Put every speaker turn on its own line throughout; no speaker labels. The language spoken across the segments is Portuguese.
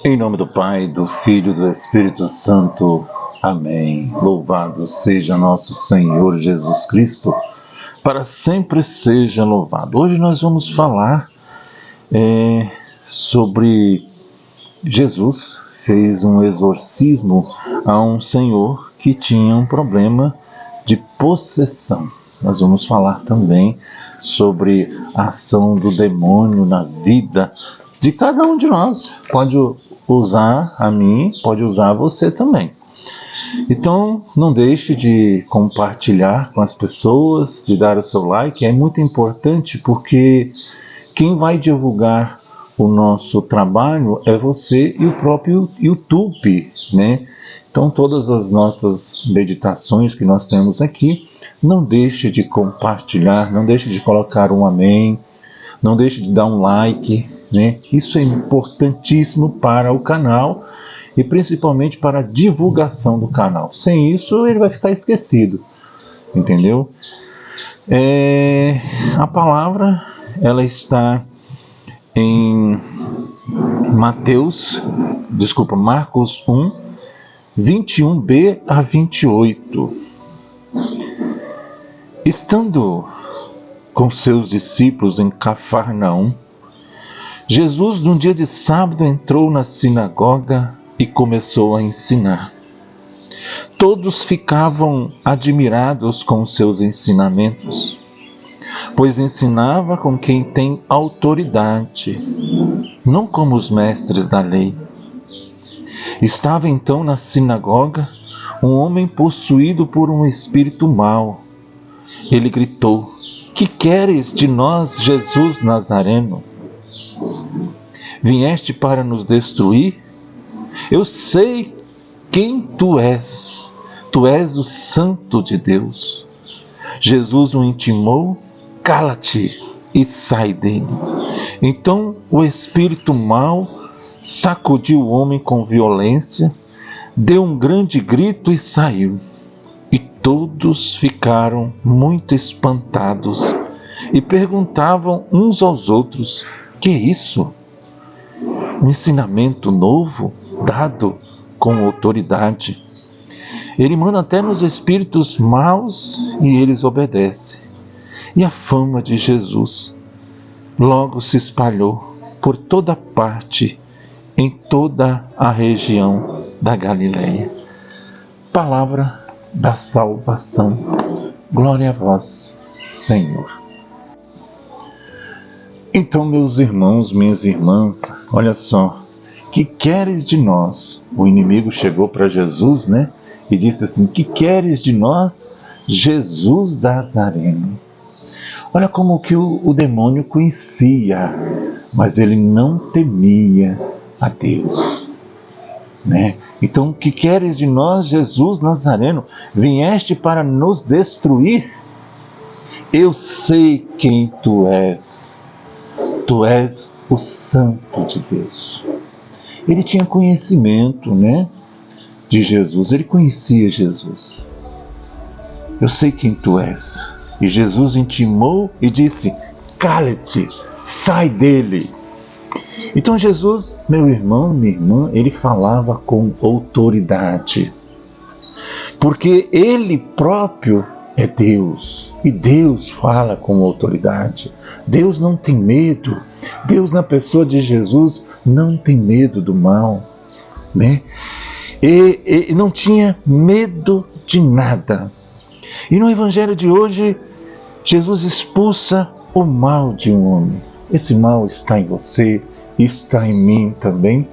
Em nome do Pai, do Filho e do Espírito Santo. Amém. Louvado seja nosso Senhor Jesus Cristo, para sempre seja louvado. Hoje nós vamos falar sobre Jesus fez um exorcismo a um senhor que tinha um problema de possessão. Nós vamos falar também sobre a ação do demônio na vida de cada um de nós. Pode usar a mim, pode usar você também. Então, não deixe de compartilhar com as pessoas, de dar o seu like. É muito importante porque quem vai divulgar o nosso trabalho é você e o próprio YouTube, né? Então, todas as nossas meditações que nós temos aqui, não deixe de compartilhar, não deixe de colocar um amém, não deixe de dar um like, né? Isso é importantíssimo para o canal e principalmente para a divulgação do canal. Sem isso, ele vai ficar esquecido, entendeu? A palavra, ela está em Marcos 1, 21b a 28. Estando com seus discípulos em Cafarnaum, Jesus, num dia de sábado, entrou na sinagoga e começou a ensinar. Todos ficavam admirados com seus ensinamentos, pois ensinava com quem tem autoridade, não como os mestres da lei. Estava então na sinagoga um homem possuído por um espírito mau. Ele gritou: "Que queres de nós, Jesus Nazareno? Vieste para nos destruir? Eu sei quem tu és o Santo de Deus." Jesus o intimou: "Cala-te e sai dele." Então o espírito mau sacudiu o homem com violência, deu um grande grito e saiu. E todos ficaram muito espantados e perguntavam uns aos outros: "Que é isso? Um ensinamento novo, dado com autoridade. Ele manda até nos espíritos maus e eles obedecem." E a fama de Jesus logo se espalhou por toda parte, em toda a região da Galileia. Palavra da salvação. Glória a vós, Senhor. Então, meus irmãos, minhas irmãs, olha só, que queres de nós? O inimigo chegou para Jesus, né? E disse assim: "Que queres de nós, Jesus Nazareno?" Olha como que o demônio conhecia, mas ele não temia a Deus, né? Então, que queres de nós, Jesus Nazareno? Vieste para nos destruir? Eu sei quem tu és. Tu és o Santo de Deus. Ele tinha conhecimento, né, de Jesus. Ele conhecia Jesus. Eu sei quem tu és. E Jesus intimou e disse: "Cala-te, sai dele." Então Jesus, meu irmão, minha irmã, ele falava com autoridade, porque ele próprio é Deus, e Deus fala com autoridade. Deus não tem medo. Deus, na pessoa de Jesus, não tem medo do mal, né? E não tinha medo de nada. E no Evangelho de hoje, Jesus expulsa o mal de um homem. Esse mal está em você, está em mim também,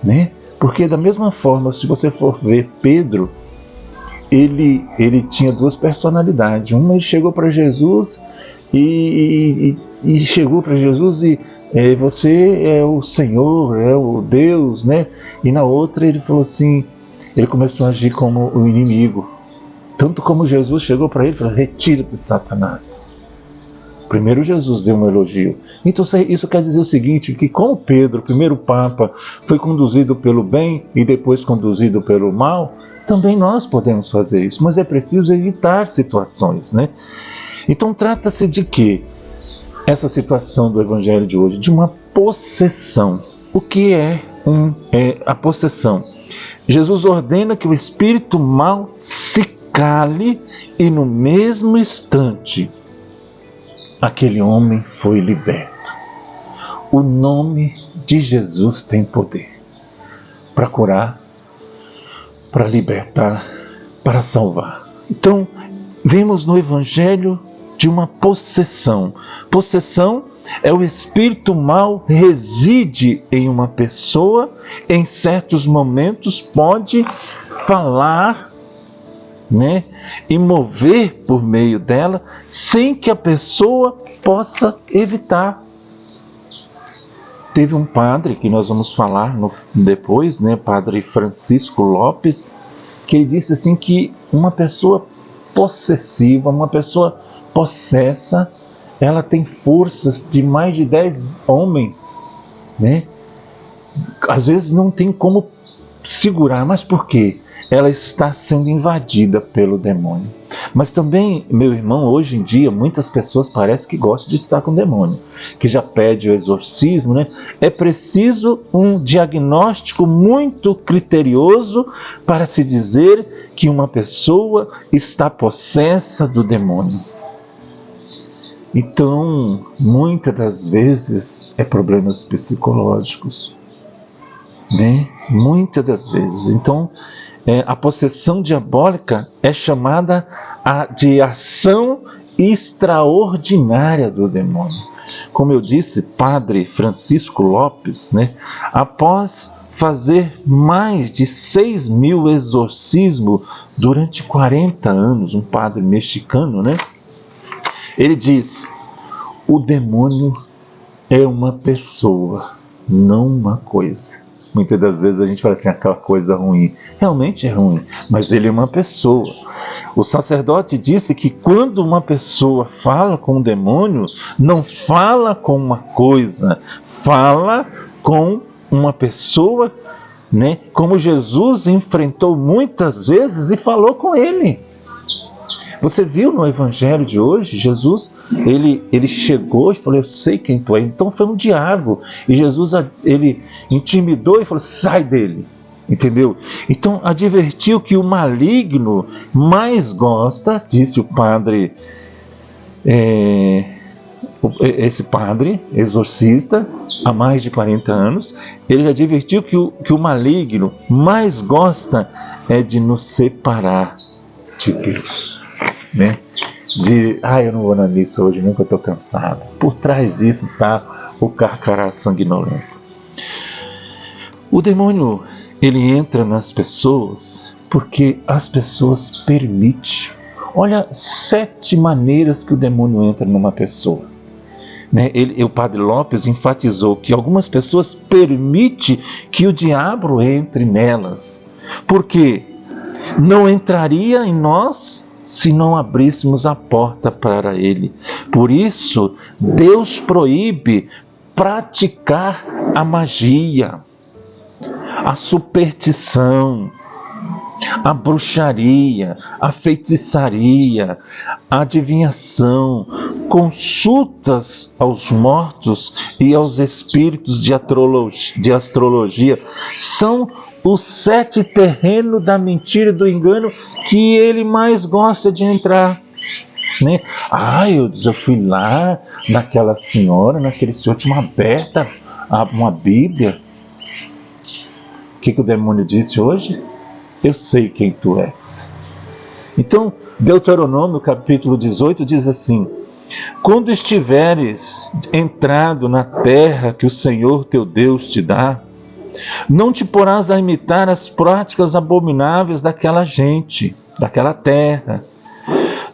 né? Porque da mesma forma, se você for ver Pedro, ele tinha duas personalidades. Uma, ele chegou para Jesus e você é o Senhor, é o Deus, né? E na outra ele falou assim, ele começou a agir como o inimigo. Tanto como Jesus chegou para ele e falou: "Retira-te, Satanás." Primeiro Jesus deu um elogio. Então isso quer dizer o seguinte, que como Pedro, o primeiro Papa, foi conduzido pelo bem e depois conduzido pelo mal, também nós podemos fazer isso, mas é preciso evitar situações, né? Então trata-se de quê? Essa situação do Evangelho de hoje, de uma possessão. O que é a possessão. Jesus ordena que o espírito mau se cale e no mesmo instante aquele homem foi liberto. O nome de Jesus tem poder para curar, para libertar, para salvar. Então, vemos no Evangelho de uma possessão. Possessão é o espírito mau reside em uma pessoa, em certos momentos pode falar, e mover por meio dela, sem que a pessoa possa evitar. Teve um padre, que nós vamos falar depois, Padre Francisco Lopes, que ele disse assim que uma pessoa possessiva, uma pessoa possessa, ela tem forças de mais de 10 homens, Às vezes não tem como segurar, mas por quê? Ela está sendo invadida pelo demônio. Mas também, meu irmão, hoje em dia, muitas pessoas parecem que gostam de estar com o demônio, que já pede o exorcismo, É preciso um diagnóstico muito criterioso para se dizer que uma pessoa está possessa do demônio. Então, muitas das vezes, é problemas psicológicos, Muitas das vezes. Então, a possessão diabólica é chamada de ação extraordinária do demônio. Como eu disse, Padre Francisco Lopes, após fazer mais de 6.000 exorcismos durante 40 anos, um padre mexicano, ele diz: o demônio é uma pessoa, não uma coisa. Muitas das vezes a gente fala assim, aquela coisa ruim. Realmente é ruim, mas ele é uma pessoa. O sacerdote disse que quando uma pessoa fala com o demônio, não fala com uma coisa, fala com uma pessoa, Como Jesus enfrentou muitas vezes e falou com ele. Você viu no Evangelho de hoje, Jesus, ele chegou e falou: eu sei quem tu és. Então foi um diálogo. E Jesus, ele intimidou e falou: sai dele. Entendeu? Então advertiu que o maligno mais gosta, disse o padre, esse padre exorcista, há mais de 40 anos, ele advertiu que o maligno mais gosta de nos separar de Deus. Eu não vou na missa hoje, nem que eu estou cansado. Por trás disso está o carcará sanguinolento. O demônio, ele entra nas pessoas porque as pessoas permitem. Olha 7 maneiras que o demônio entra numa pessoa. O Padre Lopes enfatizou que algumas pessoas permitem que o diabo entre nelas, porque não entraria em nós se não abríssemos a porta para ele. Por isso, Deus proíbe praticar a magia, a superstição, a bruxaria, a feitiçaria, a adivinhação, consultas aos mortos e aos espíritos de astrologia. São os 7 terrenos da mentira e do engano que ele mais gosta de entrar. Eu fui lá naquela senhora, naquele senhor, tinha aberta uma Bíblia. O que o demônio disse hoje? Eu sei quem tu és. Então, Deuteronômio capítulo 18 diz assim: quando estiveres entrado na terra que o Senhor teu Deus te dá, não te porás a imitar as práticas abomináveis daquela gente, daquela terra.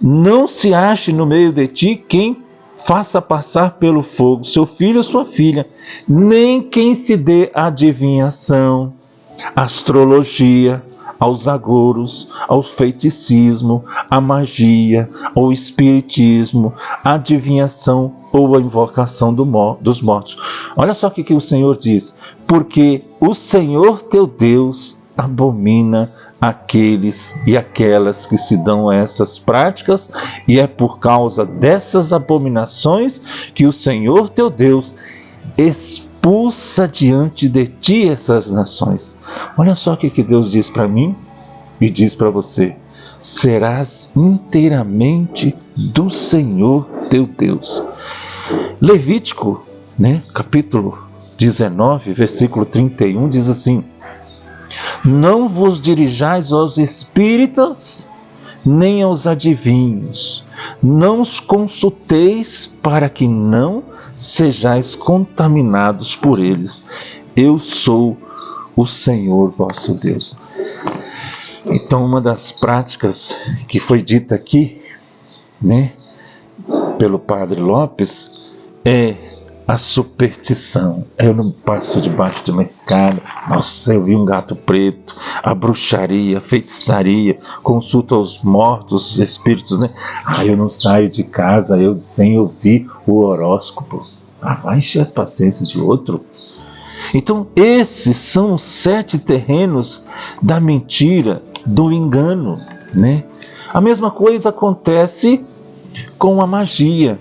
Não se ache no meio de ti quem faça passar pelo fogo seu filho ou sua filha, nem quem se dê adivinhação, astrologia, aos agouros, ao feiticismo, à magia, ao espiritismo, à adivinhação ou à invocação dos mortos. Olha só o que o Senhor diz: porque o Senhor teu Deus abomina aqueles e aquelas que se dão a essas práticas, e é por causa dessas abominações que o Senhor teu Deus expulsa expulsa diante de ti essas nações. Olha só o que Deus diz para mim e diz para você: serás inteiramente do Senhor teu Deus. Levítico, capítulo 19, versículo 31, diz assim: não vos dirijais aos espíritas, nem aos adivinhos, não os consulteis para que não sejais contaminados por eles. Eu sou o Senhor vosso Deus. Então, uma das práticas que foi dita aqui, pelo Padre Lopes, é a superstição. Eu não passo debaixo de uma escada, nossa, eu vi um gato preto, a bruxaria, a feitiçaria, consulta aos mortos, os espíritos, eu não saio de casa sem ouvir o horóscopo. Vai encher as paciências de outro. Então, esses são os 7 terrenos da mentira, do engano, A mesma coisa acontece com a magia,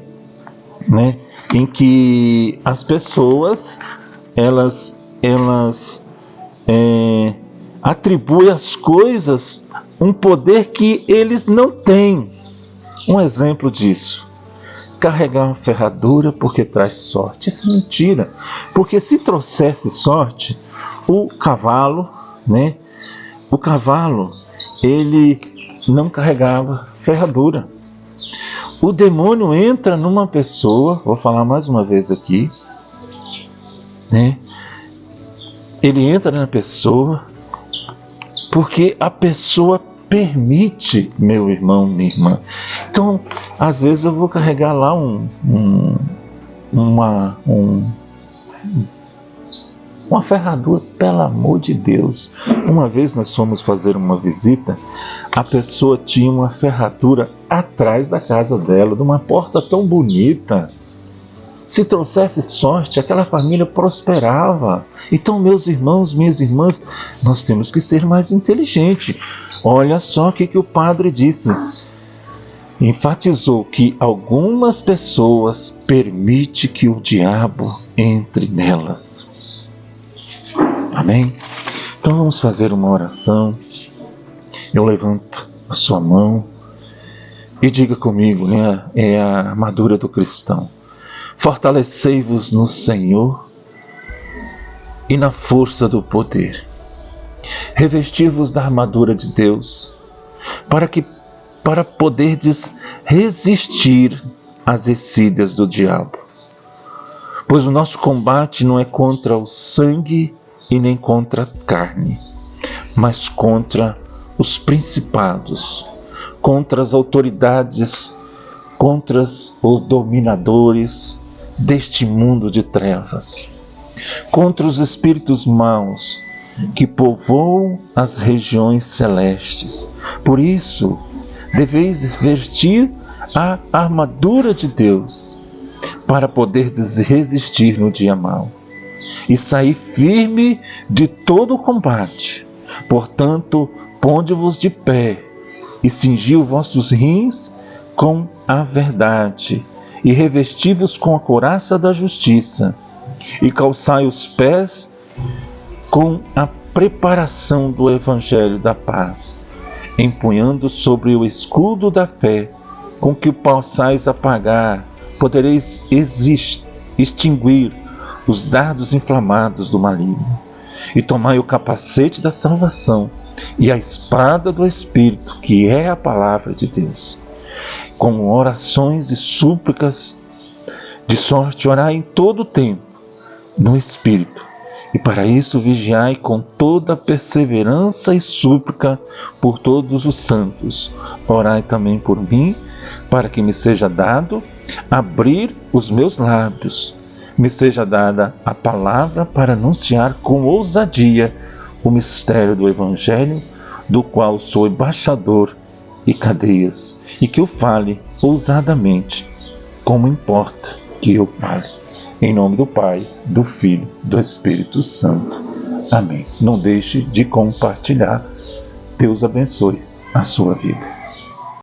em que as pessoas elas atribuem às coisas um poder que eles não têm. Um exemplo disso: carregar uma ferradura porque traz sorte. Isso é mentira, porque se trouxesse sorte, o cavalo, ele não carregava ferradura. O demônio entra numa pessoa, vou falar mais uma vez aqui, ele entra na pessoa porque a pessoa permite, meu irmão, minha irmã. Então, às vezes eu vou carregar lá uma ferradura, pelo amor de Deus. Uma vez nós fomos fazer uma visita, a pessoa tinha uma ferradura atrás da casa dela, de uma porta tão bonita. Se trouxesse sorte, aquela família prosperava. Então, meus irmãos, minhas irmãs, nós temos que ser mais inteligentes. Olha só o que o padre disse. Enfatizou que algumas pessoas permitem que o diabo entre nelas. Amém? Então vamos fazer uma oração. Eu levanto a sua mão e diga comigo, é a armadura do cristão. Fortalecei-vos no Senhor e na força do poder. Revesti-vos da armadura de Deus, para poderdes resistir às excídias do diabo. Pois o nosso combate não é contra o sangue e nem contra a carne, mas contra os principados, contra as autoridades, contra os dominadores deste mundo de trevas, contra os espíritos maus que povoam as regiões celestes. Por isso, deveis vestir a armadura de Deus, para poder resistir no dia mau e sair firme de todo o combate. Portanto, ponde-vos de pé e cingi os vossos rins com a verdade, e revesti-vos com a couraça da justiça, e calçai os pés com a preparação do evangelho da paz, empunhando sobre o escudo da fé, com que possais podereis extinguir os dardos inflamados do maligno, e tomai o capacete da salvação e a espada do Espírito, que é a palavra de Deus. Com orações e súplicas de sorte, orai em todo o tempo no Espírito, e para isso vigiai com toda perseverança e súplica por todos os santos. Orai também por mim, para que me seja dado abrir os meus lábios, me seja dada a palavra para anunciar com ousadia o mistério do Evangelho, do qual sou embaixador e cadeias, e que eu fale ousadamente, como importa que eu fale. Em nome do Pai, do Filho, do Espírito Santo. Amém. Não deixe de compartilhar. Deus abençoe a sua vida.